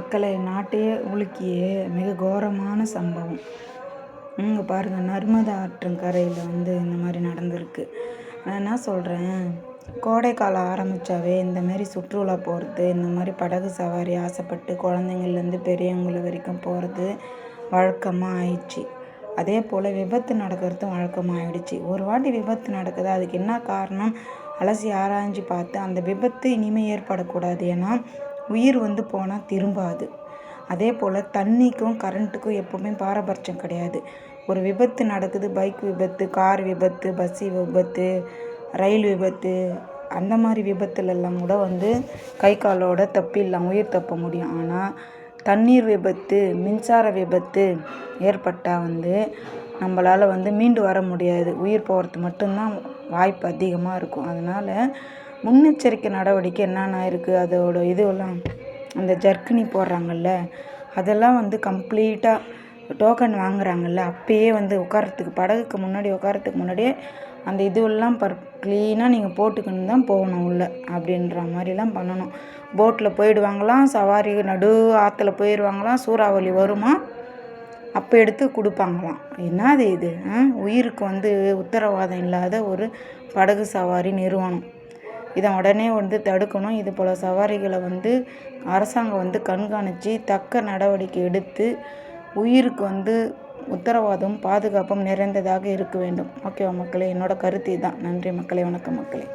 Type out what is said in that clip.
மக்களை நாட்டையே உலுக்கிய மிக கோரமான சம்பவம். இங்கே பாருங்கள், நர்மதா ஆற்றங்கரையில் இந்த மாதிரி நடந்திருக்கு. நான் என்ன சொல்கிறேன், கோடை காலம் ஆரம்பித்தாவே இந்தமாரி சுற்றுலா போகிறது, இந்த மாதிரி படகு சவாரி ஆசைப்பட்டு குழந்தைங்கள்லேருந்து பெரியவங்கள வரைக்கும் போகிறது வழக்கமாக ஆயிடுச்சு. அதே போல் விபத்து நடக்கிறதும் வழக்கமாக ஆயிடுச்சு. ஒரு வாட்டி விபத்து நடக்குது, அதுக்கு என்ன காரணம் அலசி ஆராய்ஞ்சு பார்த்து அந்த விபத்து இனிமேல் ஏற்படக்கூடாது. ஏன்னா உயிர் போனால் திரும்பாது. அதே போல் தண்ணிக்கும் கரண்ட்டுக்கும் எப்போவுமே பாரபட்சம் கிடையாது. ஒரு விபத்து நடக்குது, பைக் விபத்து, கார் விபத்து, பஸ்ஸு விபத்து, ரயில் விபத்து, அந்த மாதிரி விபத்துலெல்லாம் கூட கை காலோட தப்பிடலாம், உயிர் தப்ப முடியும். ஆனால் தண்ணீர் விபத்து, மின்சார விபத்து ஏற்பட்டால் நம்மளால் மீண்டு வர முடியாது. உயிர் போகிறது மட்டும்தான் வாய்ப்பு அதிகமாக இருக்கும். அதனால் முன்னெச்சரிக்கை நடவடிக்கை என்னென்ன இருக்குது, அதோட இதுவெல்லாம் அந்த ஜர்க்கினி போடுறாங்கல்ல, அதெல்லாம் கம்ப்ளீட்டாக டோக்கன் வாங்குறாங்கல்ல, அப்பயே உட்காரத்துக்கு படகுக்கு முன்னாடி உட்காரத்துக்கு முன்னாடியே அந்த இதுவெல்லாம் க்ளீனாக நீங்கள் போட்டுக்கணும் தான் போகணும் உள்ள, அப்படின்ற மாதிரிலாம் பண்ணணும். போட்டில் போயிடுவாங்களாம், சவாரி நடு ஆற்றுல போயிடுவாங்களாம், சூறாவளி வருமா அப்போ எடுத்து கொடுப்பாங்களாம். என்னது இது? உயிருக்கு உத்தரவாதம் இல்லாத ஒரு படகு சவாரி நிறுவனம். இதை உடனே தடுக்கணும். இது போல் சவாரிகளை அரசாங்கம் கண்காணித்து தக்க நடவடிக்கை எடுத்து உயிருக்கு உத்தரவாதம் பாதுகாப்பும் நிறைந்ததாக இருக்க வேண்டும். ஓகேவா மக்களே? என்னோட கருத்து இதுதான். நன்றி மக்களே. வணக்கம் மக்களே.